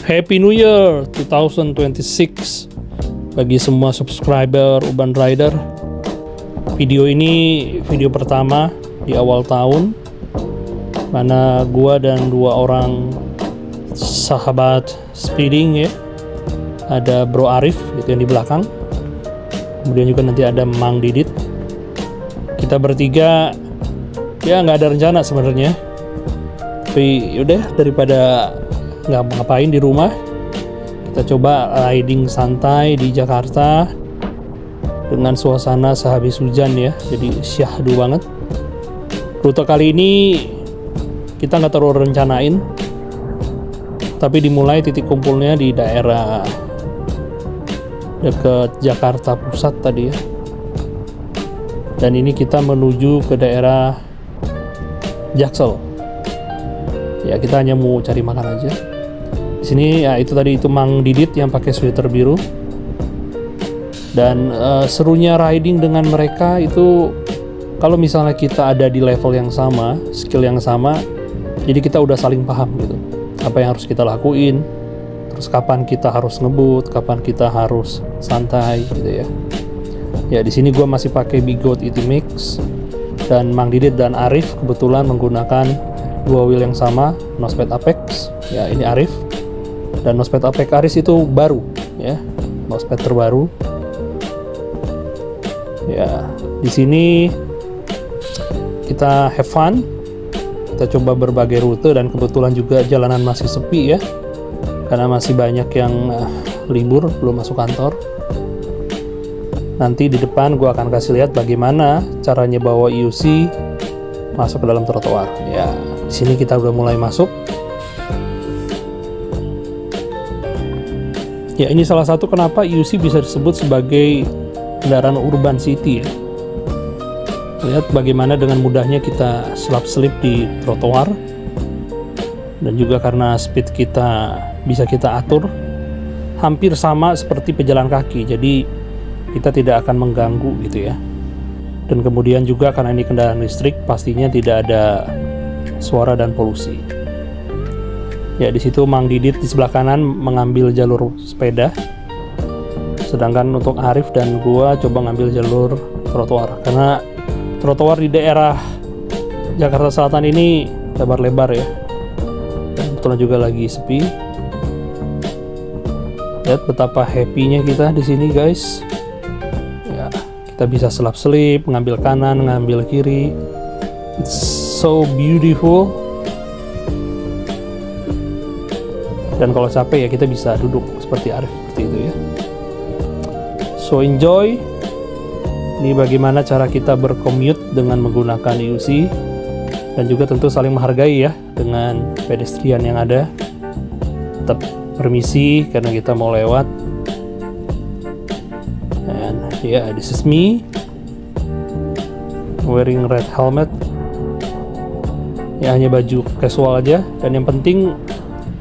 Happy New Year 2026 bagi semua subscriber Urban Rider. Video ini video pertama di awal tahun, mana gua dan dua orang sahabat speeding ya. Ada Bro Arif itu yang di belakang, kemudian juga nanti ada Mang Didit. Kita bertiga ya nggak ada rencana sebenarnya, tapi yaudah daripada nggak ngapain di rumah, kita coba riding santai di Jakarta dengan suasana sehabis hujan ya, jadi syahdu banget. Rute kali ini kita nggak terlalu rencanain, tapi dimulai titik kumpulnya di daerah dekat Jakarta Pusat tadi ya, dan ini kita menuju ke daerah Jaksel ya. Kita hanya mau cari makan aja di sini ya. Itu tadi itu Mang Didit yang pakai sweater biru, dan serunya riding dengan mereka itu kalau misalnya kita ada di level yang sama, skill yang sama, jadi kita udah saling paham gitu apa yang harus kita lakuin, terus kapan kita harus ngebut, kapan kita harus santai gitu ya. Ya di sini gue masih pakai Bigot ET Mix, dan Mang Didit dan Arif kebetulan menggunakan dua wheel yang sama, Noseped Apex ya. Ini Arif, dan Noseped Apex Aris itu baru ya, Noseped terbaru ya. Di sini kita have fun, kita coba berbagai rute, dan kebetulan juga jalanan masih sepi ya, karena masih banyak yang libur, belum masuk kantor. Nanti di depan gue akan kasih lihat bagaimana caranya bawa IUC masuk ke dalam trotoar ya. Di sini kita udah mulai masuk ya. Ini salah satu kenapa IUC bisa disebut sebagai kendaraan urban city ya. Lihat bagaimana dengan mudahnya kita selap-selip di trotoar, dan juga karena speed kita bisa kita atur hampir sama seperti pejalan kaki, jadi kita tidak akan mengganggu gitu ya. Dan kemudian juga karena ini kendaraan listrik, pastinya tidak ada suara dan polusi ya. Di situ Mang Didit di sebelah kanan mengambil jalur sepeda, sedangkan untuk Arif dan gua coba ngambil jalur trotoar, karena trotoar di daerah Jakarta Selatan ini lebar-lebar ya, dan kebetulan juga lagi sepi. Lihat betapa happy-nya kita di sini guys ya. Kita bisa selap-selip, ngambil kanan, ngambil kiri, it's so beautiful. Dan kalau capek ya kita bisa duduk seperti Arif seperti itu ya. So enjoy. Ini bagaimana cara kita bercommute dengan menggunakan IUC, dan juga tentu saling menghargai ya dengan pedestrian yang ada. Tetap permisi karena kita mau lewat. And yeah, this is me wearing red helmet ya, hanya baju casual aja, dan yang penting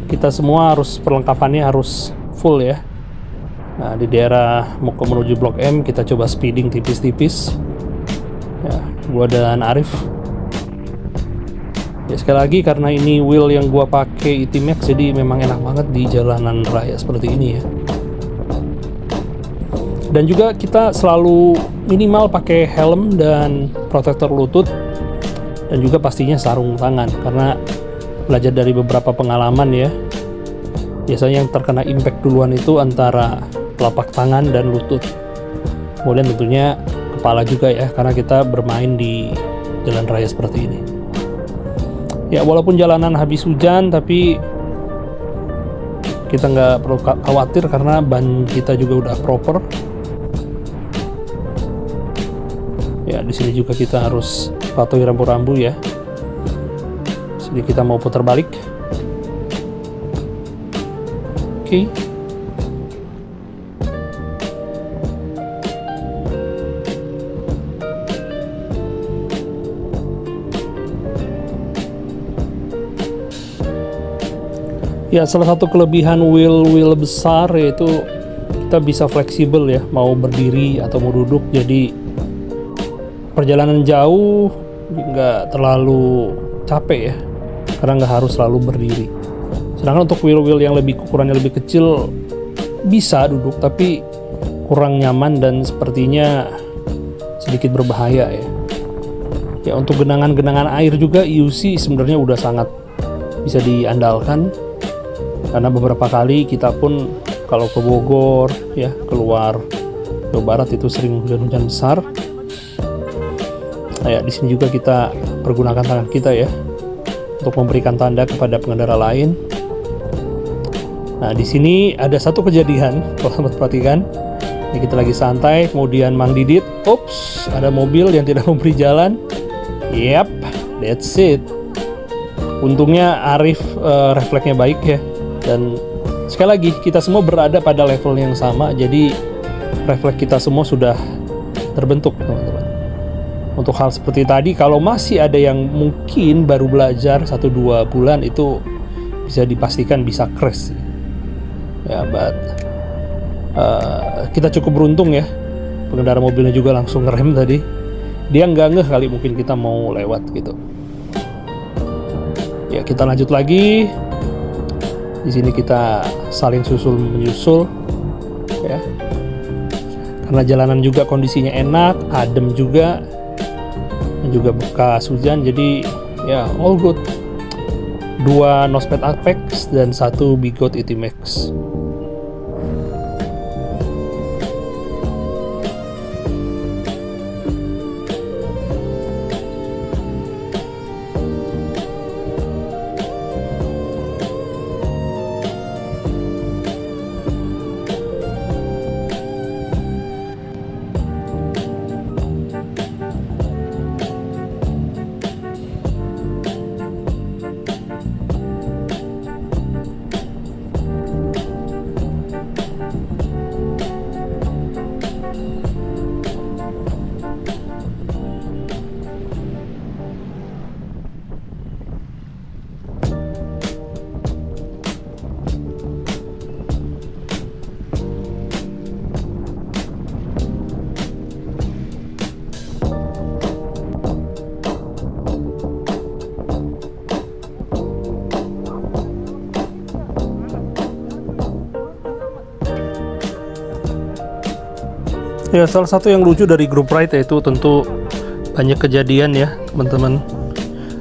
kita semua harus perlengkapannya harus full ya. Nah di daerah mau menuju Blok M kita coba speeding tipis-tipis ya, gua dan Arif ya. Sekali lagi karena ini wheel yang gua pakai ET Max, jadi memang enak banget di jalanan raya seperti ini ya. Dan juga kita selalu minimal pakai helm dan protektor lutut, dan juga pastinya sarung tangan, karena belajar dari beberapa pengalaman ya, biasanya yang terkena impact duluan itu antara telapak tangan dan lutut, kemudian tentunya kepala juga ya, karena kita bermain di jalan raya seperti ini ya. Walaupun jalanan habis hujan, tapi kita nggak perlu khawatir karena ban kita juga udah proper ya. Di sini juga kita harus patuhi rambu-rambu ya. Sini kita mau putar balik. Oke. Ya, salah satu kelebihan wheel besar yaitu kita bisa fleksibel ya, mau berdiri atau mau duduk, jadi perjalanan jauh nggak terlalu capek ya, karena nggak harus selalu berdiri. Sedangkan untuk wheel yang ukurannya lebih kecil bisa duduk, tapi kurang nyaman dan sepertinya sedikit berbahaya ya. Ya, untuk genangan-genangan air juga EUC sebenarnya udah sangat bisa diandalkan, karena beberapa kali kita pun kalau ke Bogor ya, keluar Jawa Barat itu sering hujan-hujan besar. Nah, ya, di sini juga kita pergunakan tangan kita ya untuk memberikan tanda kepada pengendara lain. Nah, di sini ada satu kejadian, kalau teman perhatikan. Ini kita lagi santai, kemudian Mang Didit, ups, ada mobil yang tidak memberi jalan. Yap, that's it. Untungnya Arif refleksnya baik ya. Dan sekali lagi, kita semua berada pada level yang sama, jadi refleks kita semua sudah terbentuk, teman-teman. Untuk hal seperti tadi, kalau masih ada yang mungkin baru belajar 1-2 bulan, itu bisa dipastikan bisa crash ya, but kita cukup beruntung ya, pengendara mobilnya juga langsung ngerem tadi. Dia nggak ngeh kali mungkin kita mau lewat gitu. Ya, kita lanjut lagi. Di sini kita saling susul menyusul ya, karena jalanan juga kondisinya enak, adem juga, dan juga bekas hujan, jadi ya all good. 2 Nosped Apex dan 1 Bigot ET Max. Ya, salah satu yang lucu dari grup ride yaitu tentu banyak kejadian ya teman-teman.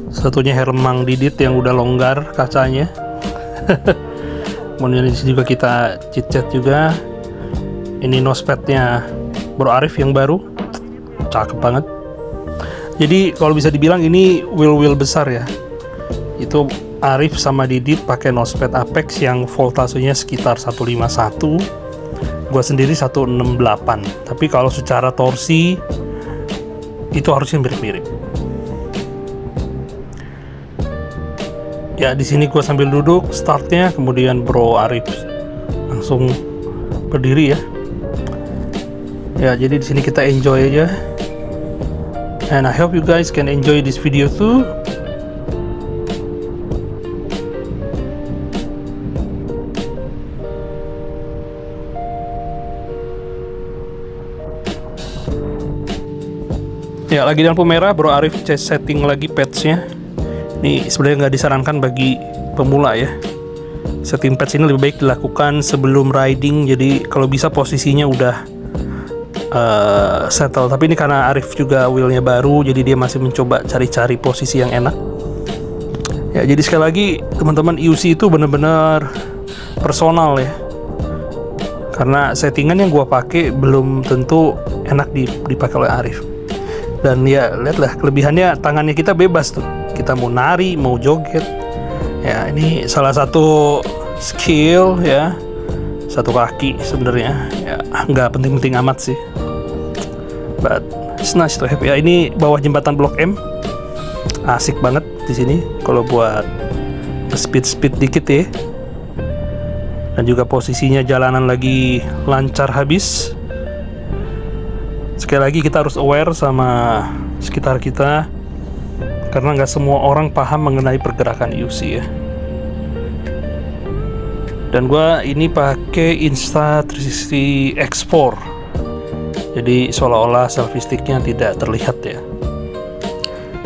Satunya helm Mang Didit yang udah longgar kacanya. Kemudian di sini juga kita chit-chat juga. Ini Nospednya Bro Arif yang baru, cakep banget. Jadi kalau bisa dibilang ini wheel besar ya. Itu Arif sama Didit pakai Nosped Apex yang voltasenya sekitar 151. Gua sendiri 168, tapi kalau secara torsi itu harusnya mirip-mirip. Ya, di sini gua sambil duduk startnya, kemudian Bro Arif langsung berdiri ya. Ya, jadi di sini kita enjoy aja. And I hope you guys can enjoy this video too. Ya, lagi di lampu merah, Bro Arif setting lagi patch-nya. Ini sebenarnya nggak disarankan bagi pemula ya. Setting patch ini lebih baik dilakukan sebelum riding, jadi kalau bisa posisinya udah settle. Tapi ini karena Arif juga wheelnya baru, jadi dia masih mencoba cari-cari posisi yang enak. Ya, jadi sekali lagi teman-teman, EUC itu benar-benar personal ya. Karena settingan yang gua pakai belum tentu enak dipakai oleh Arif. Dan ya, lihatlah kelebihannya, tangannya kita bebas tuh. Kita mau nari, mau joget. Ya, ini salah satu skill ya. Satu kaki sebenarnya. Ya, nggak penting-penting amat sih. But it's nice to have. Ya, ini bawah jembatan Blok M. Asik banget di sini kalau buat speed dikit ya. Dan juga posisinya jalanan lagi lancar habis. Sekali lagi kita harus aware sama sekitar kita, karena nggak semua orang paham mengenai pergerakan EUC ya. Dan gua ini pakai Insta360 X4, jadi seolah-olah selfie sticknya tidak terlihat ya.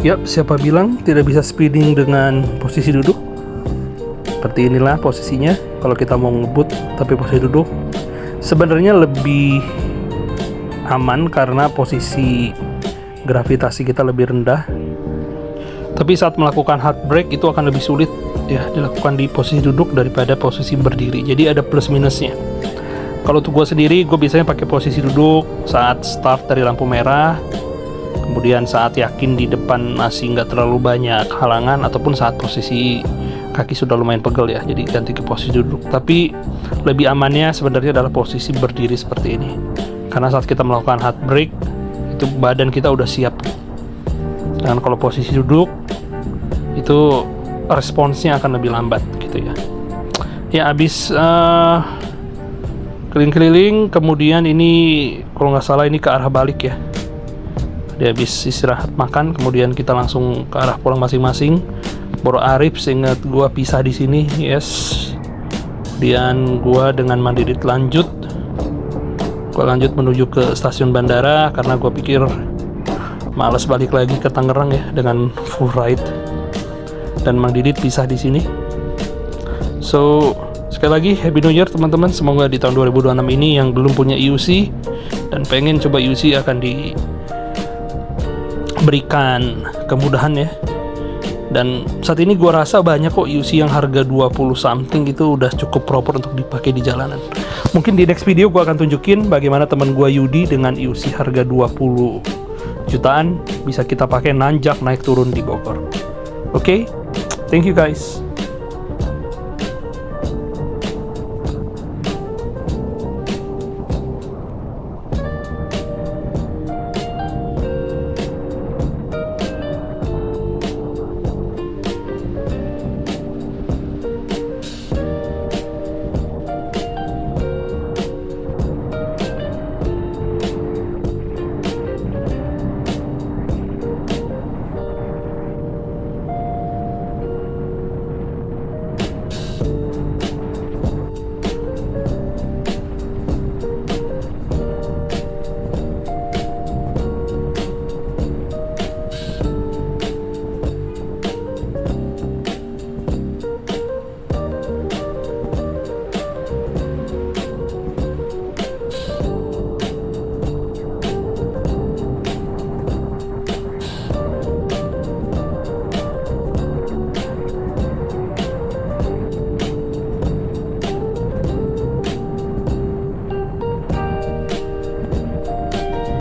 Yap, siapa bilang tidak bisa speeding dengan posisi duduk? seperti inilah posisinya kalau kita mau ngebut tapi posisi duduk. Sebenarnya lebih aman karena posisi gravitasi kita lebih rendah. Tapi saat melakukan hard brake itu akan lebih sulit ya dilakukan di posisi duduk daripada posisi berdiri. Jadi ada plus minusnya. Kalau untuk gue sendiri, gue biasanya pakai posisi duduk saat start dari lampu merah, kemudian saat yakin di depan masih nggak terlalu banyak halangan, ataupun saat posisi kaki sudah lumayan pegel ya, jadi ganti ke posisi duduk. Tapi lebih amannya sebenarnya adalah posisi berdiri seperti ini, karena saat kita melakukan hard brake itu badan kita udah siap. Dan kalau posisi duduk itu responsnya akan lebih lambat gitu ya. Ya habis keliling-keliling, kemudian ini kalau nggak salah ini ke arah balik ya. Dia habis istirahat makan, kemudian kita langsung ke arah pulang masing-masing. Bro Arif, seingat gua pisah di sini, yes. Kemudian gua dengan Mandidit lanjut menuju ke stasiun bandara karena gua pikir males balik lagi ke Tangerang ya dengan full ride. Dan Mandidit pisah di sini. So sekali lagi Happy New Year teman-teman. Semoga di tahun 2026 ini yang belum punya IUC dan pengen coba IUC akan diberikan kemudahan ya. Dan saat ini gua rasa banyak kok IUC yang harga 20 something itu udah cukup proper untuk dipakai di jalanan. Mungkin di next video gua akan tunjukin bagaimana teman gua Yudi dengan IUC harga 20 jutaan bisa kita pakai nanjak naik turun di Bogor. Oke, thank you guys.